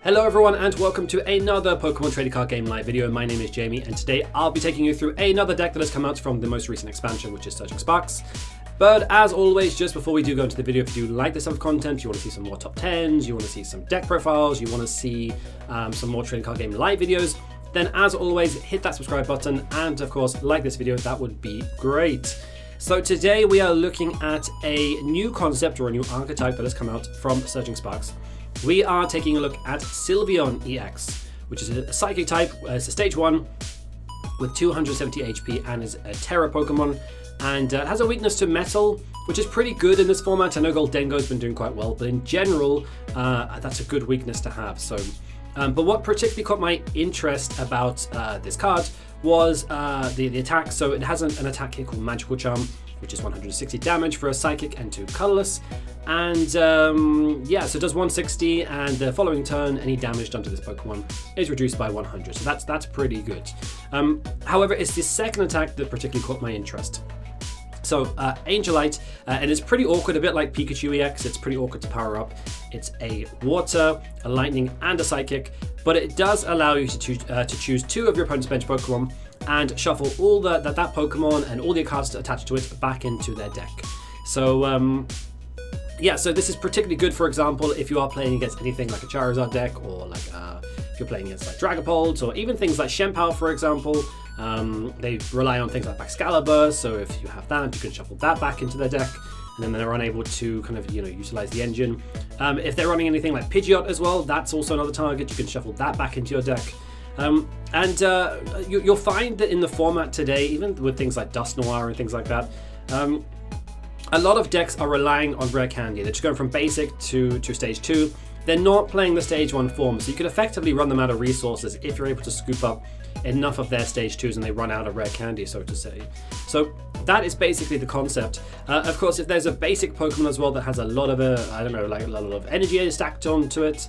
Hello everyone and welcome to another Pokemon Trading Card Game live video. My name is Jamie and today I'll be taking you through another deck that has come out from the most recent expansion, which is Surging Sparks. But as always, just before we do go into the video, if you do like this type of content, you want to see some more top 10s, you want to see some deck profiles, you want to see some more Trading Card Game live videos, then as always, hit that subscribe button and of course like this video, that would be great. So today we are looking at a new concept or a new archetype that has come out from Surging Sparks. We are taking a look at Sylveon EX, which is a psychic type. It's a stage 1 with 270 HP and is a Terra Pokemon, and has a weakness to metal, which is pretty good in this format. I know Goldengo's been doing quite well, but in general, that's a good weakness to have. So, but what particularly caught my interest about this card was the attack. So it has an attack here called Magical Charm, which is 160 damage for a psychic and 2 colorless. And yeah, so it does 160, and the following turn, any damage done to this Pokemon is reduced by 100. So that's pretty good. However, it's the second attack that particularly caught my interest. So Angelite, and it's pretty awkward, a bit like Pikachu EX. It's pretty awkward to power up. It's a water, a lightning, and a psychic, but it does allow you to choose 2 of your opponent's bench Pokemon and shuffle all that Pokemon and all the cards attached to it back into their deck. So yeah, so this is particularly good, for example, if you are playing against anything like a Charizard deck, or like if you're playing against like Dragapult, or even things like Chien-Pao, for example. They rely on things like Excalibur, so if you have that, you can shuffle that back into their deck, and then they're unable to kind of, utilize the engine. If they're running anything like Pidgeot as well, that's also another target. You can shuffle that back into your deck. You'll find that in the format today, even with things like Dust Noir and things like that, a lot of decks are relying on rare candy. They're just going from basic to stage 2. They're not playing the stage 1 form, so you can effectively run them out of resources if you're able to scoop up enough of their stage 2s and they run out of rare candy, so to say. So that is basically the concept. Of course, if there's a basic Pokemon as well that has a lot of like a lot of energy stacked onto it,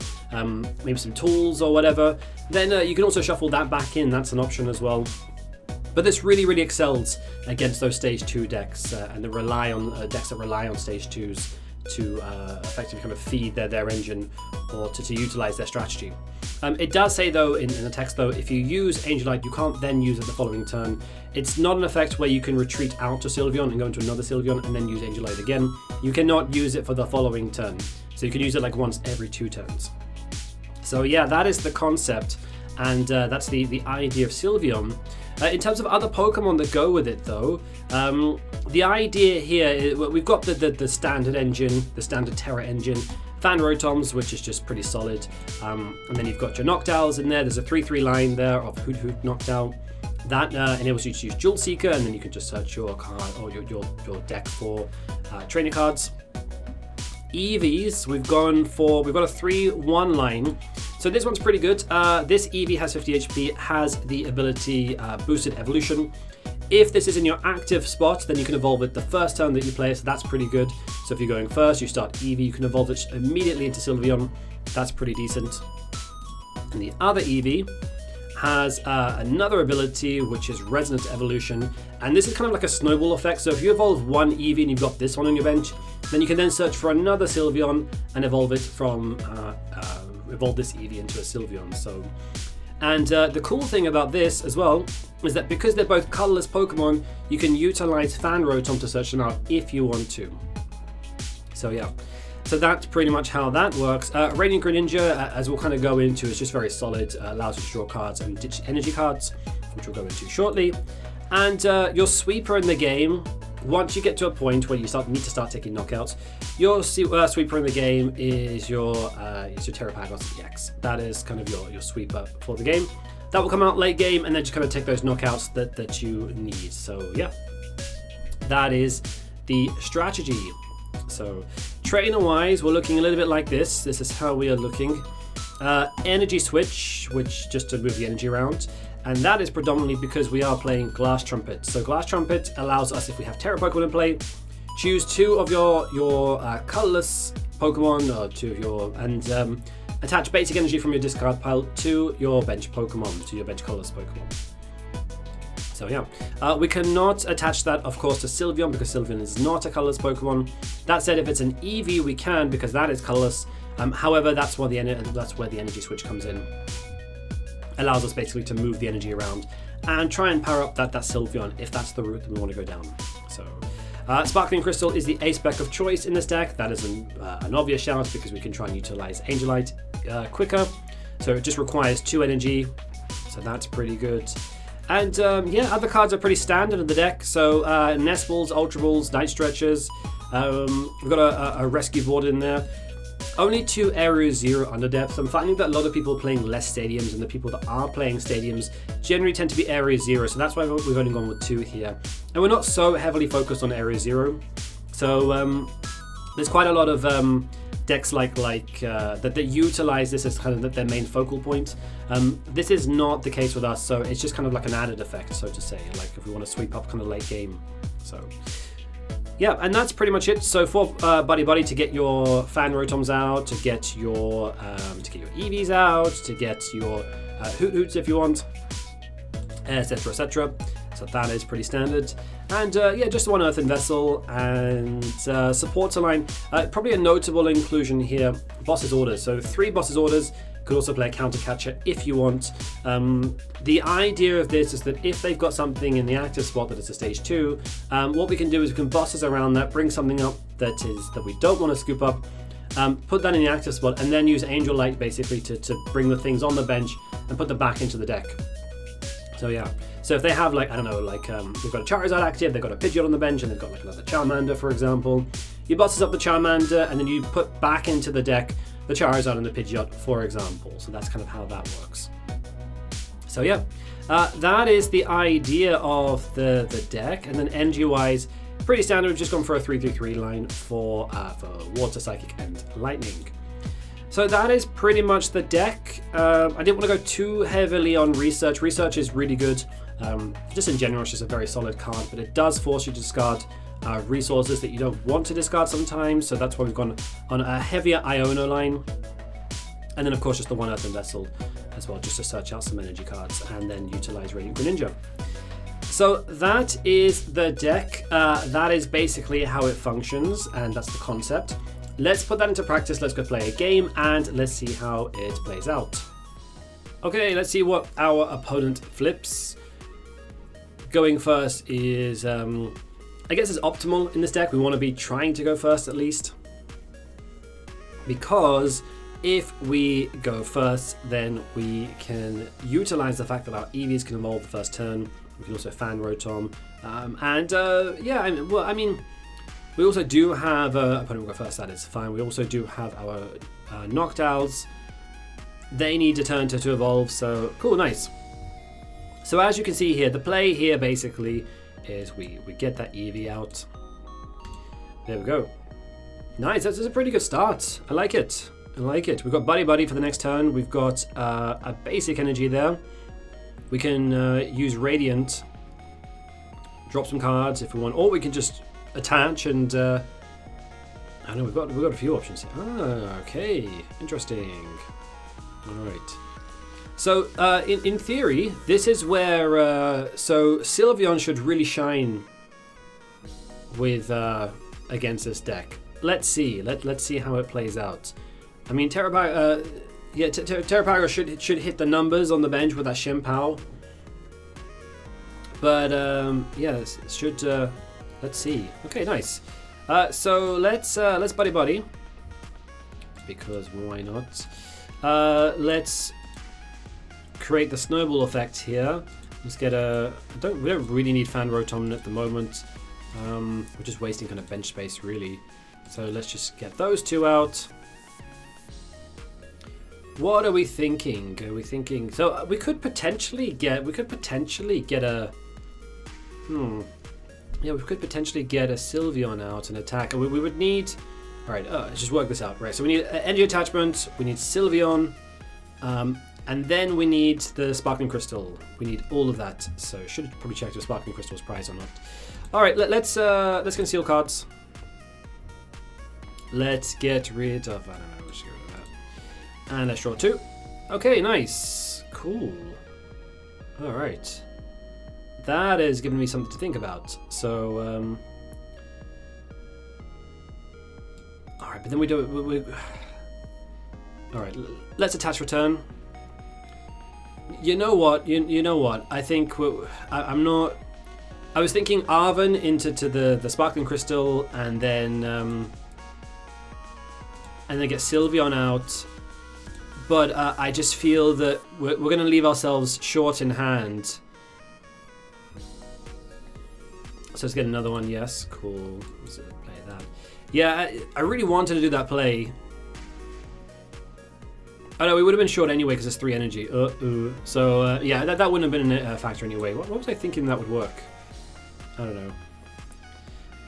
maybe some tools or whatever, then you can also shuffle that back in. That's an option as well. But this really excels against those stage 2 decks and that rely on decks that rely on stage 2s to effectively kind of feed their engine or to utilize their strategy. It does say though in the text though, if you use Angelite, you can't then use it the following turn. It's not an effect where you can retreat out to Sylveon and go into another Sylveon and then use Angelite again. You cannot use it for the following turn. So you can use it like once every 2 turns. So yeah, that is the concept, and that's the idea of Sylveon. In terms of other Pokemon that go with it though, the idea here is, well, we've got the standard engine, the standard Terra engine, Fan Rotoms, which is just pretty solid, and then you've got your Noctowls in there. There's a 3/3 line there of Hoothoot Noctowl. That enables you to use Jewel Seeker, and then you can just search your card or your deck for trainer cards. Eevees, we've got a 3/1 line. So this one's pretty good. This Eevee has 50 HP, has the ability Boosted Evolution. If this is in your active spot, then you can evolve it the first turn that you play, so that's pretty good. So if you're going first, you start Eevee, you can evolve it immediately into Sylveon. That's pretty decent. And the other Eevee has another ability, which is Resonant Evolution, and this is kind of like a snowball effect. So if you evolve one Eevee and you've got this one on your bench, then you can then search for another Sylveon and evolve it from evolve this Eevee into a Sylveon. So, and the cool thing about this as well is that because they're both colorless Pokemon, you can utilize Fan Rotom to search them out if you want to. So yeah. So that's pretty much how that works. Radiant Greninja, as we'll kind of go into, is just very solid, allows you to draw cards and ditch energy cards, which we'll go into shortly. And your sweeper in the game, once you get to a point where you need to start taking knockouts, your sweeper in the game is your Terapagos EX. That is kind of your sweeper for the game. That will come out late game and then just kind of take those knockouts that you need. So yeah, that is the strategy. So trainer-wise, we're looking a little bit like this. This is how we are looking. Energy Switch, which just to move the energy around. And that is predominantly because we are playing Glass Trumpet. So Glass Trumpet allows us, if we have Terra Pokemon in play, choose 2 of your colorless Pokemon, or 2 of your, and attach basic energy from your discard pile to your bench Pokemon, to your bench colorless Pokemon. So yeah, we cannot attach that, of course, to Sylveon because Sylveon is not a colorless Pokemon. That said, if it's an Eevee, we can because that is colorless. However, that's where the energy switch comes in. Allows us basically to move the energy around and try and power up that Sylveon if that's the route that we want to go down. So, Sparkling Crystal is the A-spec of choice in this deck. That is an obvious shout because we can try and utilize Angelite quicker. So it just requires 2 energy, so that's pretty good. And yeah, other cards are pretty standard in the deck. So Nest Balls, Ultra Balls, Night Stretchers. We've got a Rescue Board in there. Only 2 Area 0 Underdepths. I'm finding that a lot of people are playing less stadiums, and the people that are playing stadiums generally tend to be Area 0, so that's why we've only gone with 2 here. And we're not so heavily focused on Area 0. So there's quite a lot of decks that utilize this as kind of their main focal point. This is not the case with us, so it's just kind of like an added effect, so to say, like if we want to sweep up kind of late game. So yeah, and that's pretty much it. So for Buddy-Buddy, to get your Fan Rotoms out, to get your Eevees out, to get your Hoothoots if you want, etc, etc. So that is pretty standard. And yeah, just 1 Earthen Vessel and supports a line. Probably a notable inclusion here, Boss's Orders. So 3 Boss's Orders. Could also play a counter catcher if you want. The idea of this is that if they've got something in the active spot that is a stage 2, what we can do is we can boss us around that, bring something up that we don't want to scoop up, put that in the active spot, and then use Angel Light basically to bring the things on the bench and put them back into the deck. So yeah. So if they have like, I don't know, like they've got a Charizard active, they've got a Pidgeot on the bench, and they've got like another Charmander, for example, you bosses up the Charmander, and then you put back into the deck the Charizard and the Pidgeot, for example. So that's kind of how that works. So yeah, that is the idea of the deck. And then energy-wise, pretty standard. We've just gone for a 3-3-3 line for Water, Psychic, and Lightning. So that is pretty much the deck. I didn't want to go too heavily on research. Research is really good. Just in general, it's just a very solid card, but it does force you to discard resources that you don't want to discard sometimes, so that's why we've gone on a heavier Iono line. And then of course just the 1 Earthen Vessel as well, just to search out some energy cards and then utilize Radiant Greninja. So that is the deck. That is basically how it functions, and that's the concept. Let's put that into practice, let's go play a game, and let's see how it plays out. Okay, let's see what our opponent flips. Going first is I guess it's optimal in this deck. We want to be trying to go first at least, because if we go first, then we can utilize the fact that our Eevees can evolve the first turn. We can also Fan Rotom, yeah, I mean, we also do have opponent will go first. That is fine. We also do have our Noctowls. They need a turn to evolve. So cool, nice. So as you can see here, the play here basically is we get that Eevee out. There we go. Nice, that's a pretty good start. I like it. I like it. We've got Buddy-Buddy for the next turn. We've got a basic energy there. We can use Radiant, drop some cards if we want, or we can just attach and I don't know, we've got a few options here. Ah, okay, interesting. All right. So in theory, this is where so Sylveon should really shine with against this deck. Let's see. Let's see how it plays out. I mean, Terapagos should hit the numbers on the bench with that Chien-Pao. But yeah, it should. Let's see. Okay, nice. So let's Buddy-Buddy, because why not? Let's create the snowball effect here. Let's get a. We don't really need Fan Rotom at the moment. We're just wasting kind of bench space really. So let's just get those 2 out. What are we thinking? So we could potentially get a. Yeah, we could potentially get a Sylveon out and attack. And we would need. All right, let's just work this out. Right, so we need energy attachment. We need Sylveon. And then we need the Sparkling Crystal. We need all of that. So should probably check if Sparkling Crystal's prize or not. All right, let's conceal cards. Let's get rid of. I don't know. Let's get rid of that. And let's draw 2. Okay, nice, cool. All right, that is giving me something to think about. So, all right, but then we do. All right, let's attach return. You know what? You know what? I think I'm not. I was thinking Arven into the Sparkling Crystal, and then get Sylveon out. But I just feel that we're going to leave ourselves short in hand. So let's get another one. Yes, cool. Let's play that. Yeah, I really wanted to do that play. Oh no, we would have been short anyway because it's 3 energy. So yeah, that wouldn't have been a factor anyway. What was I thinking that would work? I don't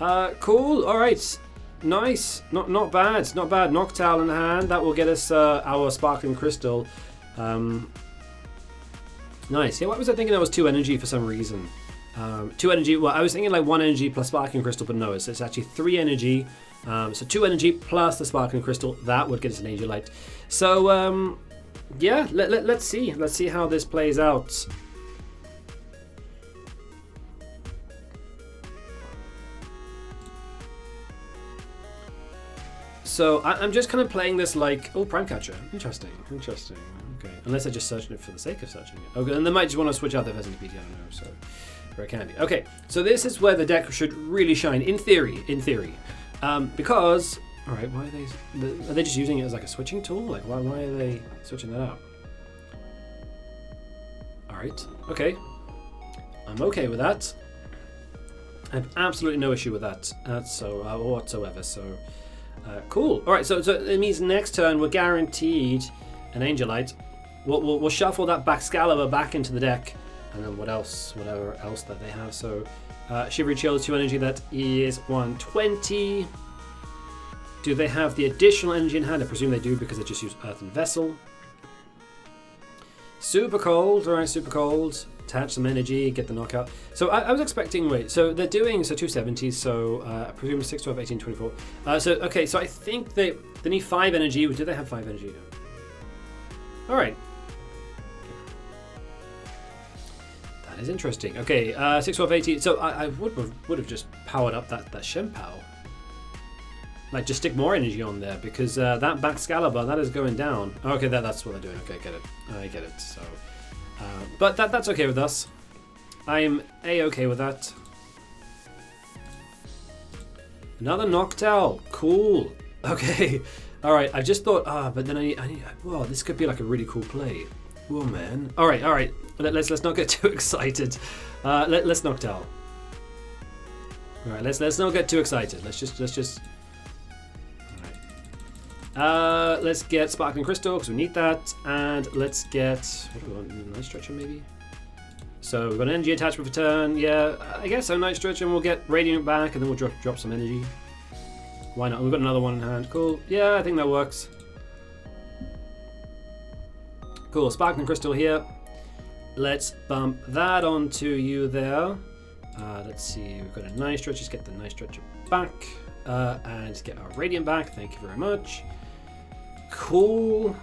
know. Cool. All right. Nice. Not bad. Not bad. Noctowl in the hand. That will get us our Sparkling Crystal. Nice. Yeah, what was I thinking? That was 2 energy for some reason. 2 energy. Well, I was thinking like 1 energy plus Sparkling Crystal, but no, it's actually 3 energy. So 2 energy plus the Sparkling Crystal. That would get us an Angelite. So yeah, let's see. Let's see how this plays out. So I'm just kind of playing this like, oh, Prime Catcher. Interesting. Okay. Unless I just searched it for the sake of searching it. Okay, and they might just want to switch out their Fezandipiti, I don't know, so very candy. Okay, so this is where the deck should really shine, in theory. Because, all right, why are they just using it as like a switching tool? Like, why are they switching that out? All right, okay. I'm okay with that. I have absolutely no issue with that whatsoever, so... cool. All right, so it means next turn we're guaranteed an Angelite. We'll shuffle that Baxcalibur back into the deck, and then whatever else that they have. So Shivery Chill 2 energy, that is 120. Do they have the additional energy in hand? I presume they do because they just use Earthen Vessel. Super cold. All right, super cold. Attach some energy, get the knockout. So I was expecting, wait, so they're doing 270s, so I presume 6, 12, 18, 24. Okay, so I think they need 5 energy. Do they have 5 energy? All right. That is interesting. Okay, 6, 12, 18. So I would have just powered up that Chien-Pao. Like, just stick more energy on there, because that Baxcalibur, that is going down. Okay, that's what they're doing. Okay, get it. I get it, so... but that's okay with us. I'm A-okay with that. Another Noctowl. Cool. Okay. All right. I just thought, but then I need. Well, this could be like a really cool play. Whoa, man. All right. Let's not get too excited. Let's Noctowl. All right. Let's not get too excited. Let's just. Let's get Sparkling Crystal because we need that, and let's get, what do we want, Night Stretcher maybe? So we've got an energy attachment for turn, yeah, I guess so, Night Stretcher, and we'll get Radiant back, and then we'll drop some energy. Why not? We've got another one in hand, cool, yeah, I think that works. Cool, Sparkling Crystal here. Let's bump that onto you there. Let's see, we've got a Night Stretcher, just get the Night Stretcher back, and get our Radiant back, thank you very much. Cool.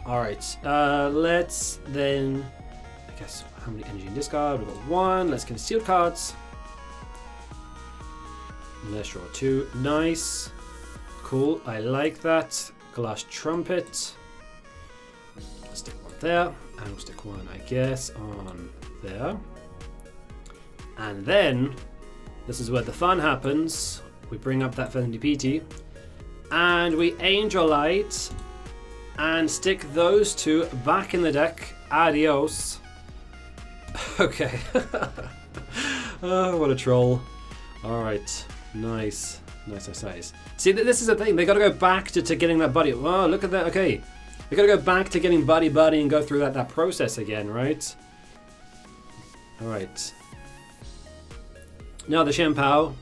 Alright, let's then, I guess, how many energy in discard? We've got 1. Let's get sealed cards. Let's draw 2. Nice. Cool, I like that. Glass Trumpet. Let's stick 1 there. And we'll stick 1, I guess, on there. And then, this is where the fun happens. We bring up that Fezandipiti. And we Angelite and stick those 2 back in the deck. Adios. Okay. Oh, what a troll. Alright. Nice. See, this is the thing. They got to go back to getting that buddy. Oh, look at that. Okay. They got to go back to getting Buddy-Buddy and go through that process again, right? Alright. Now the Chien-Pao.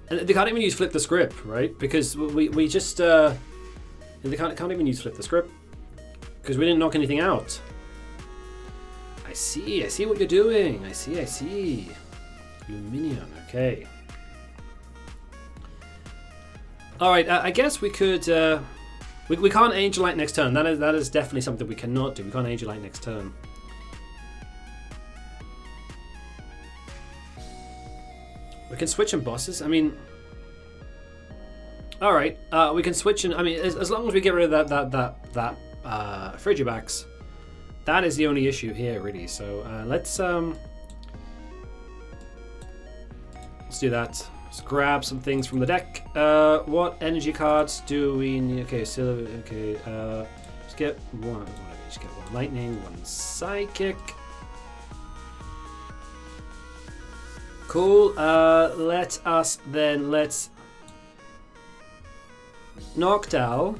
And they can't even use Flip the Script, right? Because we just... they can't even use Flip the Script. Because we didn't knock anything out. I see what you're doing. I see. Luminion, okay. Alright, I guess we could... we can't Angelite next turn. That is definitely something we cannot do. We can't Angelite next turn. We can switch in bosses. I mean, all right. We can switch in. I mean, as long as we get rid of that Frigibax, that is the only issue here, really. So let's do that. Let's grab some things from the deck. What energy cards do we need? Okay, Sylveon. Okay, let's get one. What do we just get? One lightning, one psychic. Cool. Let's Noctowl.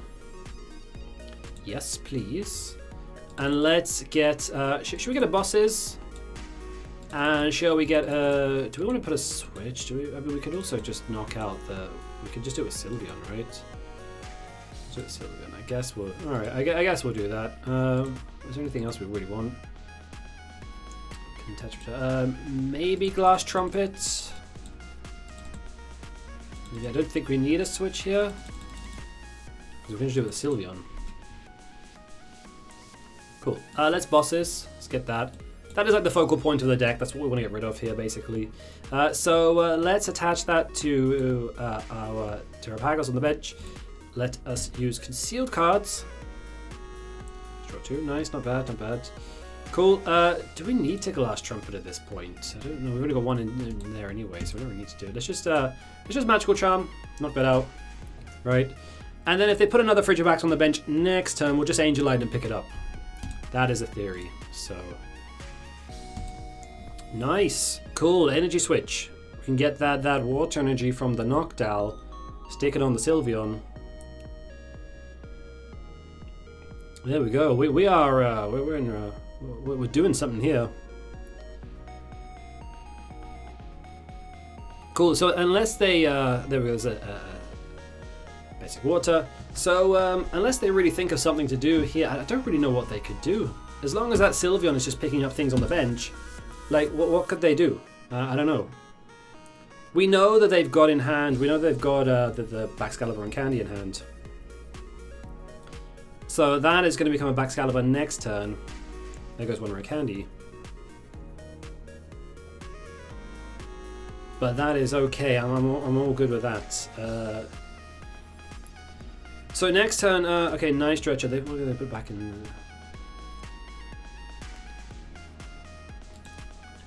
Yes, please. And let's get. Should we get a bosses? And shall we get a? Do we want to put a switch? Do we? I mean, we could also just knock out the. We could just do it with Sylveon, right? Let's do it with Sylveon. I guess we'll. All right. I guess we'll do that. Is there anything else we really want? Maybe Glass Trumpet. Yeah, I don't think we need a switch here. Because we're going to do it with Sylveon. Cool. Let's bosses. Let's get that. That is like the focal point of the deck. That's what we want to get rid of here, basically. So let's attach that to our Terapagos on the bench. Let us use concealed cards. Draw 2. Nice. Not bad. Not bad. Cool. Do we need to Glass Trumpet at this point? I don't know. We've only got one in there anyway, so we don't really need to do it. Let's just Magical Charm. Knock that out. Right. And then if they put another Frigibax on the bench next turn, we'll just Angel Light and pick it up. That is a theory. So nice. Cool. Energy Switch. We can get that water energy from the Noctowl. Stick it on the Sylveon. There we go. We're doing something here. Cool. So unless they there we go. There's a basic water. So unless they really think of something to do here, I don't really know what they could do. As long as that Sylveon is just picking up things on the bench, like what could they do? I don't know. We know that they've got in hand. We know they've got the Baxcalibur and Candy in hand. So that is going to become a Baxcalibur next turn. There goes one rare candy. But that is okay. I'm all good with that. So next turn, okay, Night Stretcher. What do they put back in?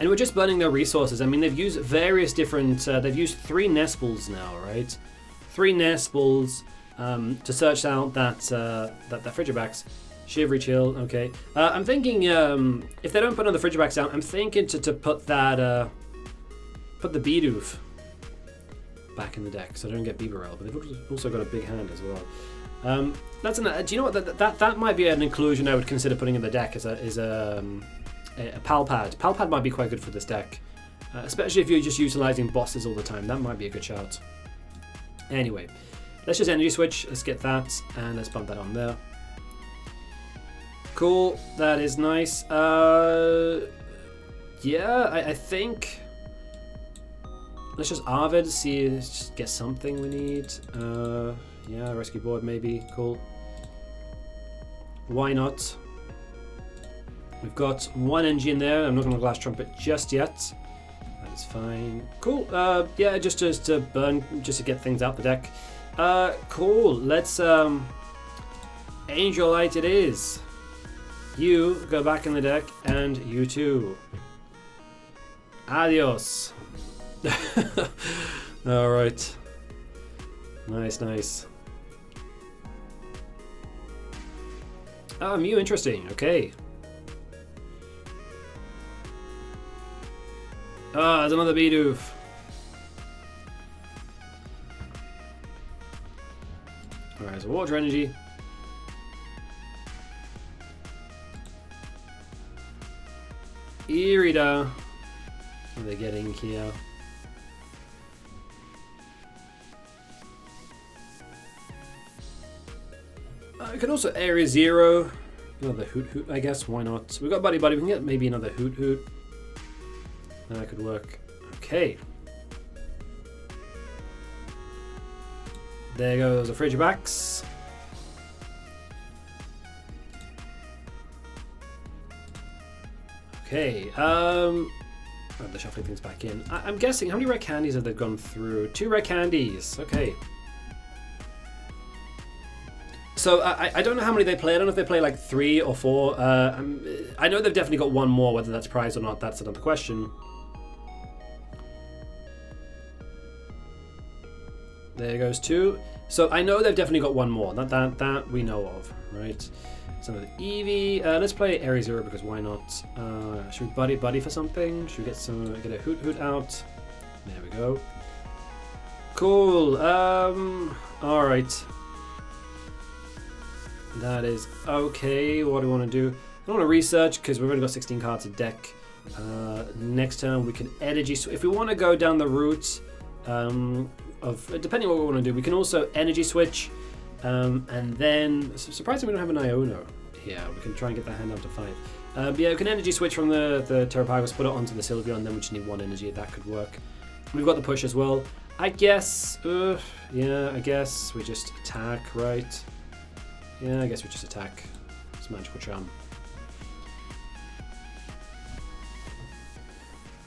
And we're just burning their resources. I mean, they've used various different. They've used 3 Nest Balls now, right? 3 Nest Balls to search out that Frigibax. Shivery Chill, okay. I'm thinking if they don't put another Frigibax down, I'm thinking to put that put the Bidoof back in the deck so I don't get Bibarel, but they've also got a big hand as well. That's do you know what that might be an inclusion I would consider putting in the deck as a Palpad. Palpad might be quite good for this deck, especially if you're just utilizing bosses all the time. That might be a good shout. Anyway, let's just Energy Switch. Let's get that and let's bump that on there. Cool, that is nice. Yeah, I think let's just Arven to see, let's just get something we need. Yeah, Rescue Board maybe, cool. Why not? We've got 1 energy in there. I'm not going to Glass Trumpet just yet. That is fine. Cool. Yeah, just to burn, just to get things out the deck. Cool. Let's Angel Light it is. You go back in the deck, and you too. Adios. All right. Nice, nice. Mew, interesting. Okay. There's another Bidoof. Alright, so water energy. Irida. What are they getting here? I could also Area 0. Another Hoothoot, I guess. Why not? We've got Buddy-Buddy. We can get maybe another Hoothoot. That could work. Okay. There goes a Frigibax. Okay. They're shuffling things back in. I'm guessing, how many rare candies have they gone through? 2 rare candies. Okay. So I don't know how many they play. I don't know if they play like 3 or 4. I know they've definitely got 1 more. Whether that's prize or not, that's another question. There goes 2. So I know they've definitely got 1 more. That we know of, right? So the Eevee. Let's play Area 0 because why not? Should we Buddy-Buddy for something? Should we get a Hoothoot out? There we go. Cool. All right. That is okay. What do we want to do? I want to research because we've already got 16 cards a deck. Next turn we can energy. If we want to go down the route of depending on what we want to do, we can also energy switch. And then, surprisingly, we don't have an Iono here. We can try and get that hand down to 5. But yeah, we can energy switch from the Terapagos, put it onto the Sylveon, then we just need 1 energy. That could work. We've got the push as well. I guess, yeah, I guess we just attack, right? Yeah, I guess we just attack. It's Magical Charm.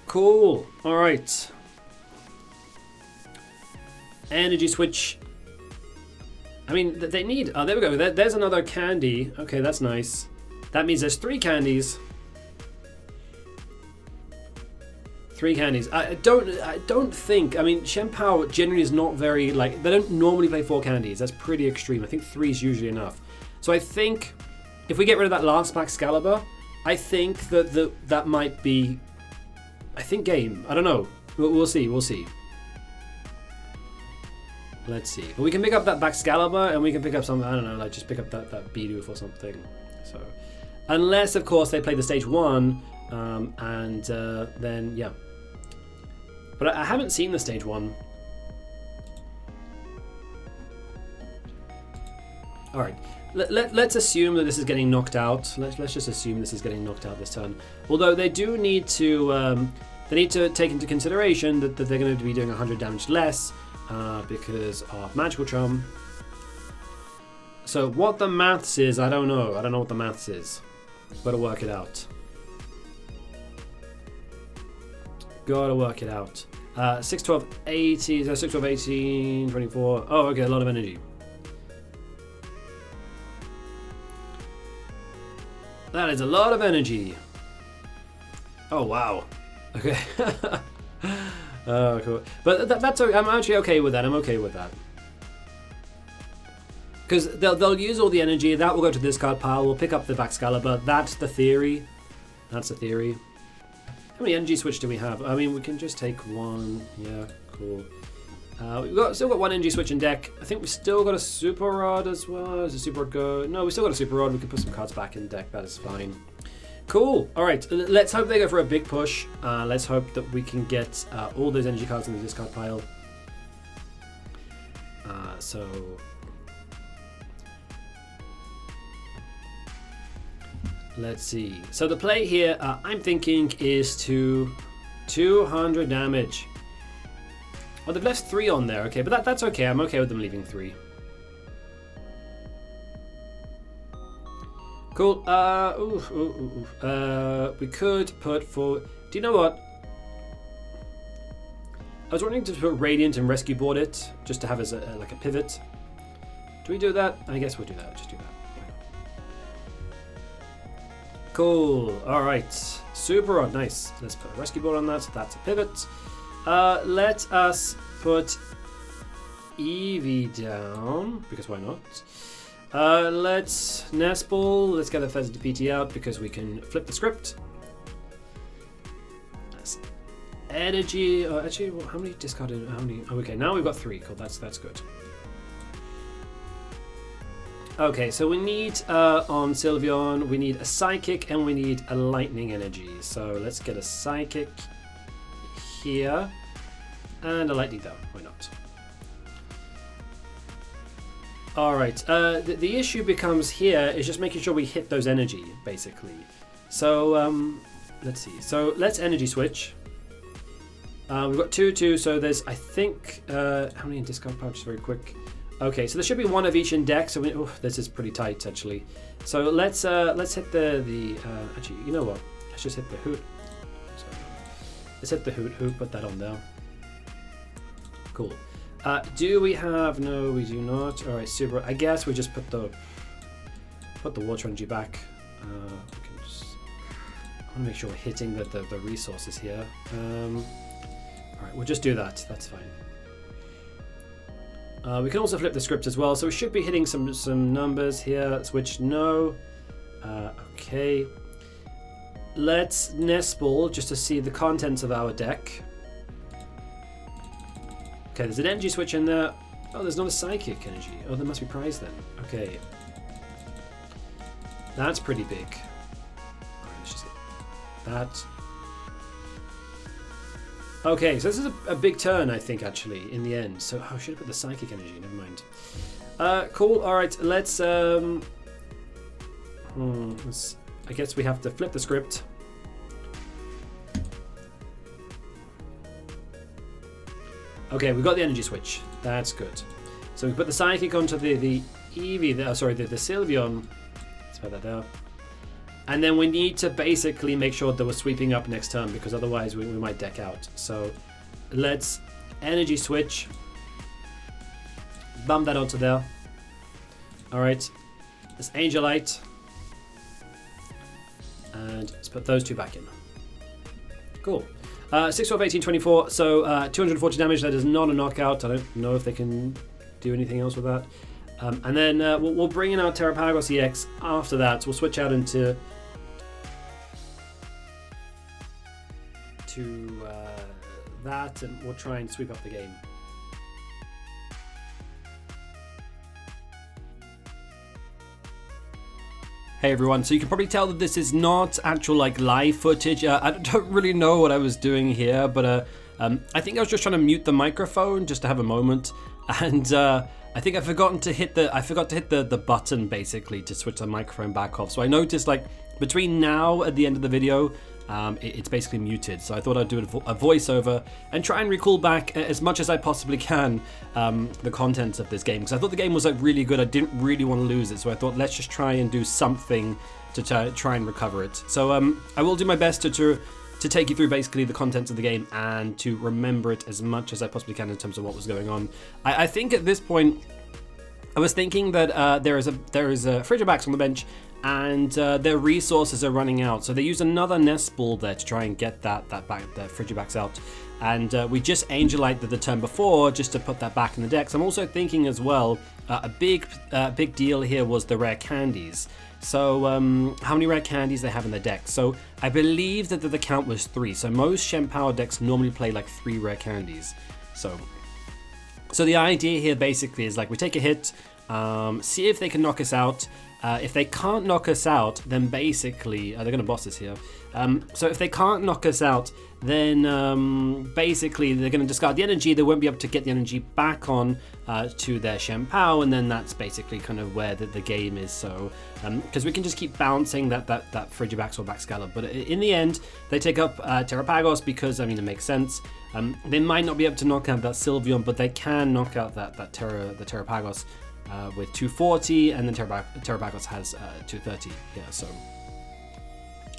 Cool. All right. Energy switch. I mean, they need... Oh, there we go. There's another candy. Okay, that's nice. That means there's 3 candies. 3 candies. I don't think... I mean, Chien-Pao generally is not very... Like, they don't normally play 4 candies. That's pretty extreme. I think 3 is usually enough. So I think if we get rid of that last Excalibur, I think that might be... I think game. I don't know. We'll see. We'll see. Let's see. But we can pick up that Excalibur and we can pick up some, I don't know, like just pick up that Bidoof or something. So, unless, of course, they play the stage 1, and then, yeah. But I haven't seen the stage 1. Alright. Let's assume that this is getting knocked out. Let's just assume this is getting knocked out this turn. Although they do need to, take into consideration that they're going to be doing 100 damage less. Because of Magical Charm. So what the maths is, I don't know. I don't know what the maths is. Gotta work it out. Gotta work it out. 6, 12, 18, so 6, 12, 18, 24. Oh, okay, a lot of energy. That is a lot of energy. Oh, wow. Okay. Oh, cool. But that's okay. I'm actually okay with that. I'm okay with that. Because they'll use all the energy. That will go to this card pile. We'll pick up the Excalibur. That's the theory. That's the theory. How many energy switch do we have? I mean, we can just take 1. Yeah, cool. We've still got 1 energy switch in deck. I think we've still got a Super Rod as well. Does a Super Rod go? No, we still got a Super Rod. We can put some cards back in deck. That is fine. Cool. All right. Let's hope they go for a big push. Let's hope that we can get all those energy cards in the discard pile. So let's see. So the play here, I'm thinking, is to 200 damage. Oh, they've left 3 on there. Okay, but that's okay. I'm okay with them leaving 3. Cool. We could put for... Do you know what? I was wanting to put Radiant and Rescue Board it, just to have as like a pivot. Do we do that? I guess we'll do that. Just do that. Cool. All right. Super Rod. Nice. Let's put a Rescue Board on that. So that's a pivot. Let us put Eevee down, because why not? Let's Nest Ball. Let's get the Fezandipiti out because we can flip the script. That's energy. Actually, how many discarded? How many? Oh, okay, now we've got 3. Cool. That's good. Okay, so we need on Sylveon, we need a Psychic and we need a Lightning Energy. So let's get a Psychic here and a Lightning down. Why not? Alright, the issue becomes here is just making sure we hit those energy, basically. So, let's see. So, let's energy switch. We've got 2, so there's, I think, how many in discard pouch? Very quick. Okay, so there should be 1 of each in deck, so this is pretty tight, actually. So, let's hit the actually, you know what? Let's just hit the Hoot. Let's hit the Hoothoot, put that on there. Cool. Do we have? No, we do not. All right, super. I guess we just put the water energy back. We can just, I want to make sure we're hitting the resources here. All right, we'll just do that. That's fine. We can also flip the script as well, so we should be hitting some numbers here. Switch no. Okay. Let's Nest Ball just to see the contents of our deck. Okay, there's an energy switch in there. Oh, there's not a psychic energy. Oh, there must be prize then. Okay. That's pretty big. Alright, let's just get that. Okay, so this is a big turn, I think, actually, in the end. So, I should have put the psychic energy, never mind. Cool, alright, let's I guess we have to flip the script. Okay, we got the energy switch. That's good. So we put the psychic onto the Eevee, the Sylveon. Let's put that there. And then we need to basically make sure that we're sweeping up next turn, because otherwise we might deck out. So let's energy switch. Bump that onto there. Alright. Let's Angelite. And let's put those two back in. Cool. 6, 12, 18, 24. So 240 damage. That is not a knockout. I don't know if they can do anything else with that. And then we'll bring in our Terapagos EX after that. We'll switch out into that, and we'll try and sweep up the game. Hey everyone, so you can probably tell that this is not actual like live footage. I don't really know what I was doing here, but I think I was just trying to mute the microphone just to have a moment, and I think I forgot to hit the button basically to switch the microphone back off. So I noticed like between now and the end of the video, it's basically muted. So I thought I'd do a voiceover and try and recall back as much as I possibly can the contents of this game, because I thought the game was like really good. I didn't really want to lose it, so I thought let's just try and do something to try and recover it. So I will do my best to take you through basically the contents of the game and to remember it as much as I possibly can in terms of what was going on. I think at this point I was thinking that there is a Frigibax on the bench, and their resources are running out, so they use another Nest Ball there to try and get the Frigibax out. And we just Angelite the turn before just to put that back in the deck. So I'm also thinking as well, a big deal here was the rare candies. So how many rare candies they have in their deck? So I believe that the count was 3. So most Chien-Pao decks normally play like 3 rare candies. So the idea here basically is like we take a hit, see if they can knock us out. If they can't knock us out, then basically they're going to boss us here. So if they can't knock us out, then basically they're going to discard the energy. They won't be able to get the energy back on to their Chien-Pao, and then that's basically kind of where the game is. So because we can just keep bouncing that Frigibax or Baxcalibur, but in the end they take up Terapagos because I mean it makes sense. They might not be able to knock out that Sylveon, but they can knock out the Terapagos. With 240, and then Terapagos has 230. Yeah, so.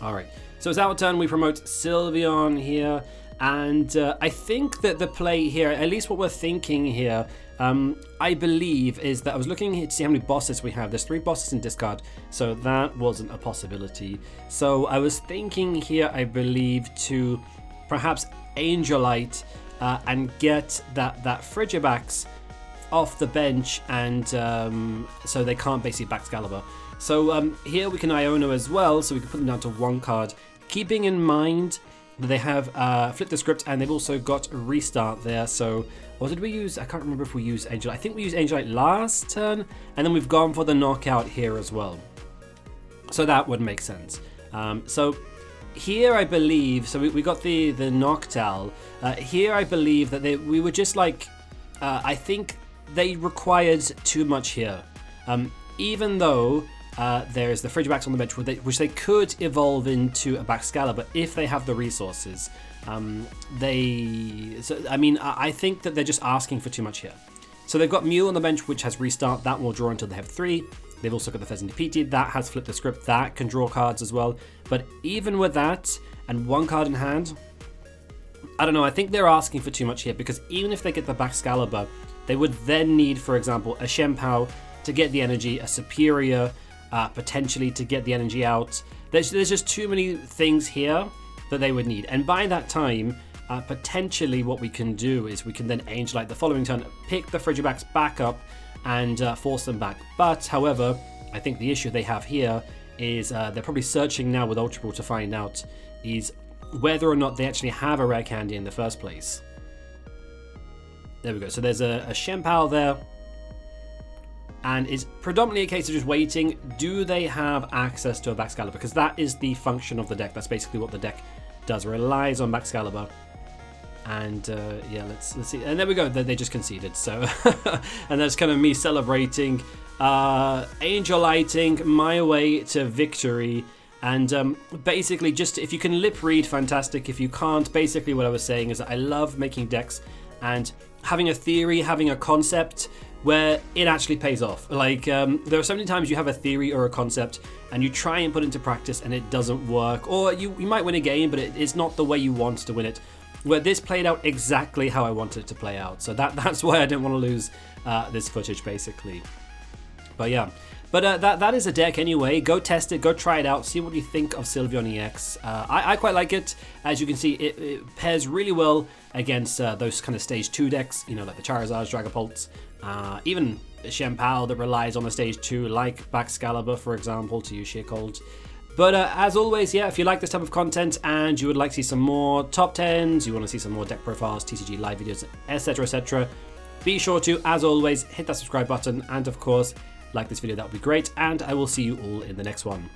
Alright, so it's our turn. We promote Sylveon here, and I think that the play here, at least what we're thinking here, I believe, is that I was looking here to see how many bosses we have. There's 3 bosses in discard, so that wasn't a possibility. So I was thinking here, I believe, to perhaps Angelite and get that Frigibax off the bench, and so they can't basically Baxcalibur. So here we can Iono as well, so we can put them down to 1 card, keeping in mind that they have flipped the script, and they've also got a restart there. So what did we use? I can't remember if we used Angelite. I think we used Angelite last turn, and then we've gone for the knockout here as well. So that would make sense. So here I believe, so we got the Noctowl. Here I believe that we were just like, I think they required too much here. Even though there's the Frigibax on the bench, which they could evolve into a Baxcalibur if they have the resources. I think that they're just asking for too much here. So they've got Mew on the bench, which has restart. That will draw until they have 3. They've also got the Fezandipiti. That has flipped the script. That can draw cards as well. But even with that, and 1 card in hand, I don't know, I think they're asking for too much here, because even if they get the Baxcalibur, they would then need, for example, a Chien-Pao to get the energy, a Superior potentially to get the energy out. There's just too many things here that they would need. And by that time, potentially what we can do is we can then Angel Light the following turn, pick the Frigibax back up and force them back. But, however, I think the issue they have here is they're probably searching now with Ultra Ball to find out is whether or not they actually have a rare candy in the first place. There we go. So there's a Chien-Pao there. And it's predominantly a case of just waiting. Do they have access to a Baxcalibur? Because that is the function of the deck. That's basically what the deck does. It relies on Baxcalibur. And yeah, let's see. And there we go. They just conceded. So, and that's kind of me celebrating, Angel Lighting my way to victory. And basically, just if you can lip read, fantastic. If you can't, basically what I was saying is that I love making decks and having a theory, having a concept where it actually pays off. Like, there are so many times you have a theory or a concept and you try and put it into practice and it doesn't work. Or you might win a game, but it's not the way you want to win it. Where this played out exactly how I wanted it to play out. So that's why I didn't want to lose this footage, basically. But yeah. But that is a deck anyway. Go test it, go try it out, see what you think of Sylveon EX. I quite like it. As you can see, it pairs really well against those kind of stage 2 decks, you know, like the Charizards, Dragapults, even Chien-Pao that relies on the stage 2, like Baxcalibur, for example, to use Sheer Cold. But as always, yeah, if you like this type of content and you would like to see some more top 10s, you want to see some more deck profiles, TCG live videos, etc., be sure to, as always, hit that subscribe button and, of course, like this video. That would be great, and I will see you all in the next one.